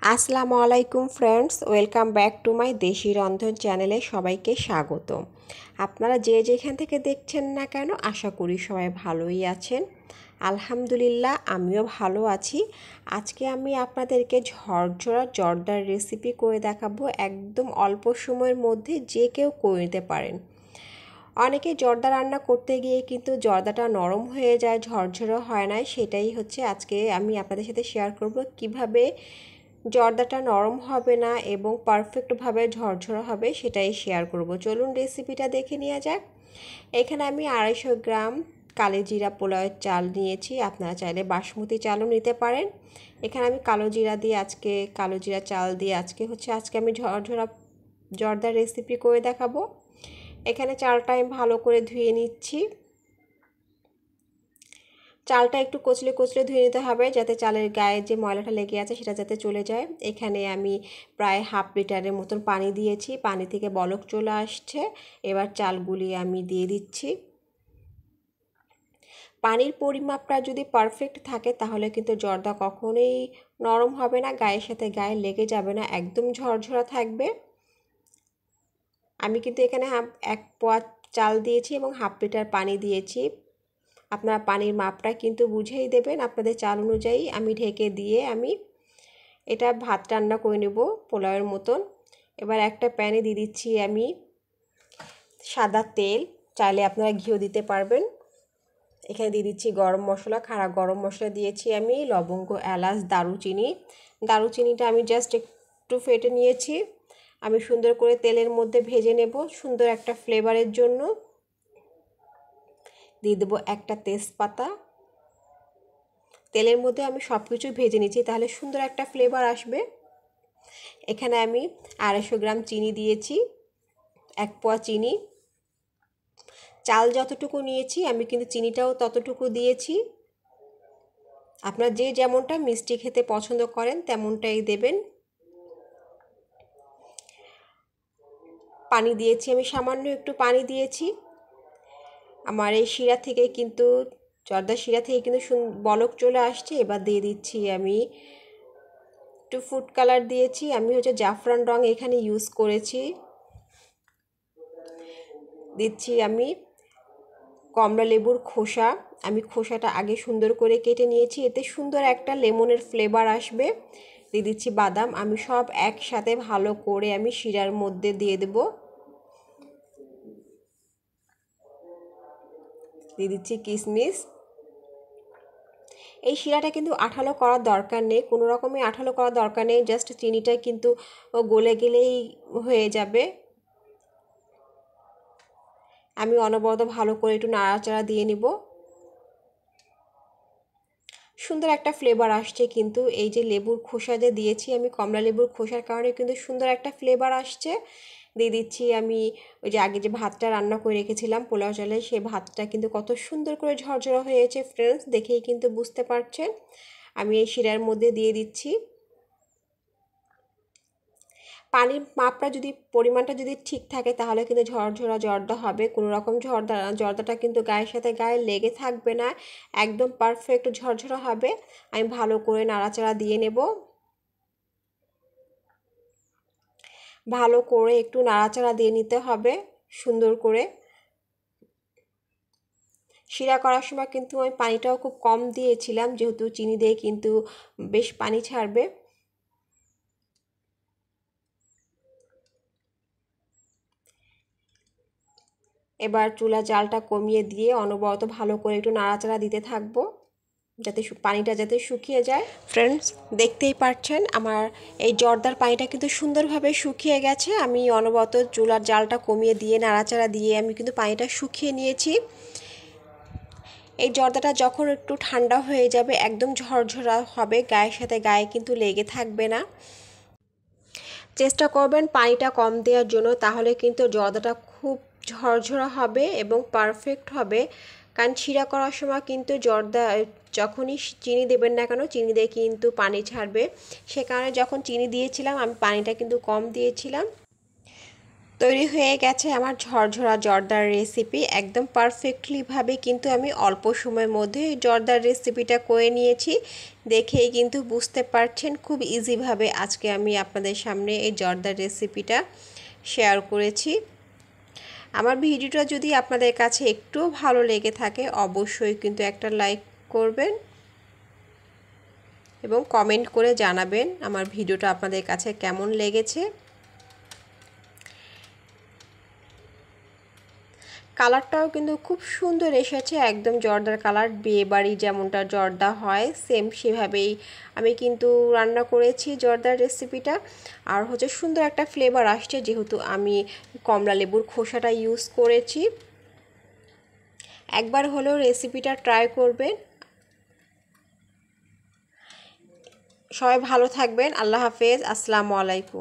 আসসালামু আলাইকুম friends, welcome back to my দেশি রন্ধন চ্যানেলে সবাইকে স্বাগত। আপনারা যে যেখান থেকে দেখছেন না কেন, আশা করি সবাই ভালোই আছেন। আলহামদুলিল্লাহ, আমিও ভালো আছি। আজকে আমি আপনাদেরকে ঝরঝরা জর্দার রেসিপি করে দেখাবো। একদম অল্প সময়ের মধ্যে যে কেউ করে নিতে পারেন। অনেকে জর্দা রান্না করতে গিয়ে কিন্তু জর্দাটা নরম হয়ে যায়, ঝরঝরা হয় না। সেটাই হচ্ছে আজকে আমি আপনাদের সাথে শেয়ার করব কিভাবে জর্দাটা নরম হবে না এবং পারফেক্টভাবে ঝরঝরা হবে, সেটাই শেয়ার করব। চলুন রেসিপিটা দেখে নেওয়া যাক। এখানে আমি 250 গ্রাম কালোজিরা পোলাওয়ের চাল নিয়েছি। আপনারা চাইলে বাসমতি চালও নিতে পারেন। এখানে আমি কালোজিরা চাল দিয়ে আজকে আমি ঝরঝরা জর্দার রেসিপি করে দেখাবো। এখানে চালটা আমি ভালো করে ধুয়ে নিচ্ছি। চালটা একটু কচলে কচলে ধুয়ে নিতে হবে, যাতে চালের গায়ে যে ময়লাটা লেগে আছে সেটা যাতে চলে যায়। এখানে আমি প্রায় হাফ লিটারের মতন পানি দিয়েছি। পানি থেকে বলক চলে আসছে। এবার চালগুলি আমি দিয়ে দিচ্ছি। পানির পরিমাপটা যদি পারফেক্ট থাকে তাহলে কিন্তু জর্দা কখনোই নরম হবে না, গায়ের সাথে গায়ে লেগে যাবে না, একদম ঝরঝরা থাকবে। আমি কিন্তু এখানে এক পোয়া চাল দিয়েছি এবং হাফ লিটার পানি দিয়েছি। আপনারা পানির মাপটা কিন্তু বুঝেই দেবেন আপনাদের চাল অনুযায়ী। আমি ঢেকে দিয়ে এটা ভাত রান্না করে নেব পোলাওয়ের মতন। এবার একটা প্যানে দিয়ে দিচ্ছি আমি সাদা তেল, চাইলে আপনারা ঘিও দিতে পারবেন। এখানে দিয়ে দিচ্ছি গরম মশলা, খাড়া গরম মশলা দিয়েছি আমি, লবঙ্গ, এলাচ, দারুচিনিটা আমি জাস্ট একটু ফেটে নিয়েছি। আমি সুন্দর করে তেলের মধ্যে ভেজে নেব সুন্দর একটা ফ্লেভারের জন্য। দিয়ে দেবো একটা তেজপাতা। তেলের মধ্যে আমি সব কিছু ভেজে নিচ্ছি, তাহলে সুন্দর একটা ফ্লেভার আসবে। এখানে আমি 250 গ্রাম চিনি দিয়েছি, এক পোয়া চিনি। চাল যতটুকু নিয়েছি আমি কিন্তু চিনিটাও ততটুকু দিয়েছি। আপনারা যে যেমনটা মিষ্টি খেতে পছন্দ করেন তেমনটাই দেবেন। পানি দিয়েছি আমি, সামান্য একটু পানি দিয়েছি। আমার এই শিরা থেকে কিন্তু জর্দার শিরা থেকে কিন্তু বলক চলে আসছে। এবার দিয়ে দিচ্ছি আমি একটু ফুড কালার দিয়েছি। আমি জাফরান রং এখানে ইউজ করেছি। দিচ্ছি আমি কমলা লেবুর খোসা। আমি খোসাটা আগে সুন্দর করে কেটে নিয়েছি, এতে সুন্দর একটা লেমনের ফ্লেভার আসবে। দিয়ে দিচ্ছি বাদাম। আমি সব একসাথে ভালো করে আমি শিরার মধ্যে দিয়ে দেব। দিয়ে দিচ্ছি কিশমিশ। এই শিরাটা কিন্তু আঠালো করার দরকার নেই, কোনো রকমই আঠালো করার দরকার নেই, জাস্ট চিনিটা কিন্তু গলে গেলেই হয়ে যাবে। আমি অনবরত ভালো করে একটু নাড়াচাড়া দিয়ে নিব। সুন্দর একটা ফ্লেভার আসছে কিন্তু এই যে লেবুর খোসা যে দিয়েছি আমি, কমলা লেবুর খোসার কারণে কিন্তু সুন্দর একটা ফ্লেভার আসছে। দিয়ে দিচ্ছি আমি ওই যে আগে যে ভাতটা রান্না করে রেখেছিলাম পোলাও চালে, সেই ভাতটা কিন্তু কত সুন্দর করে ঝরঝরা হয়েছে ফ্রেন্ডস, দেখেই কিন্তু বুঝতে পারছেন। আমি এই শিরার মধ্যে দিয়ে দিচ্ছি। পানির মাপটা পরিমাণটা যদি ঠিক থাকে তাহলে কিন্তু ঝরঝরা জর্দা হবে। কোনো রকম জর্দাটা কিন্তু গায়ের সাথে গায়ে লেগে থাকবে না, একদম পারফেক্ট ঝরঝরা হবে। আমি ভালো করে নাড়াচাড়া দিয়ে নেব। ভালো করে একটু নাড়াচাড়া দিয়ে নিতে হবে সুন্দর করে। শিরা করার সময় কিন্তু আমি পানিটাও খুব কম দিয়েছিলাম, যেহেতু চিনি দিয়ে কিন্তু বেশ পানি ছাড়বে। এবার চুলা জালটা কমিয়ে দিয়ে অনবরত ভালো করে একটু নাড়াচাড়া দিতে থাকবো, যাতে পানিটা শুকিয়ে যায়। ফ্রেন্ডস, দেখতেই পাচ্ছেন আমার এই জর্দার পানিটা কিন্তু সুন্দরভাবে শুকিয়ে গেছে। আমি অনবরত চুলার জালটা কমিয়ে দিয়ে নাড়াচাড়া দিয়ে আমি কিন্তু পানিটা শুকিয়ে নিয়েছি। এই জর্দাটা যখন একটু ঠান্ডা হয়ে যাবে একদম ঝরঝরা হবে, গায়ের সাথে গায়ে কিন্তু লেগে থাকবে না। চেষ্টা করবেন পানিটা কম দেওয়ার জন্য, তাহলে কিন্তু জর্দাটা খুব ঝরঝরা হবে এবং পারফেক্ট হবে। কারণ শিরা করার সময় কিন্তু জর্দা যখনই চিনি দেবেন না কেন, চিনি দিয়ে কিন্তু পানি ছাড়বে। সে কারণে যখন চিনি দিয়েছিলাম আমি পানিটা কিন্তু কম দিয়েছিলাম। তৈরি হয়ে গেছে আমার ঝরঝরা জর্দার রেসিপি। একদম পারফেক্টলিভাবে কিন্তু আমি অল্প সময়ের মধ্যে জর্দার রেসিপিটা করে নিয়েছি। দেখেই কিন্তু বুঝতে পারছেন খুব ইজিভাবে আজকে আমি আপনাদের সামনে এই জর্দার রেসিপিটা শেয়ার করেছি। আমার ভিডিওটা যদি আপনাদের কাছে একটু ভালো লেগে থাকে অবশ্যই কিন্তু একটা লাইক করবেন এবং কমেন্ট করে জানাবেন আমার ভিডিওটা আপনাদের কাছে কেমন লেগেছে। কালারটাও কিন্তু খুব সুন্দর এসেছে, একদম জর্দার কালার, বিয়ে বাড়ি যেমনটা জর্দা হয় সেম সেভাবেই আমি কিন্তু রান্না করেছি জর্দার রেসিপিটা। আর হচ্ছে সুন্দর একটা ফ্লেভার আসছে যেহেতু আমি কমলা লেবুর খোসাটা ইউজ করেছি। একবার হলেও রেসিপিটা ট্রাই করবেন। সবাই ভালো থাকবেন। আল্লাহ হাফেজ। আসসালামু আলাইকুম।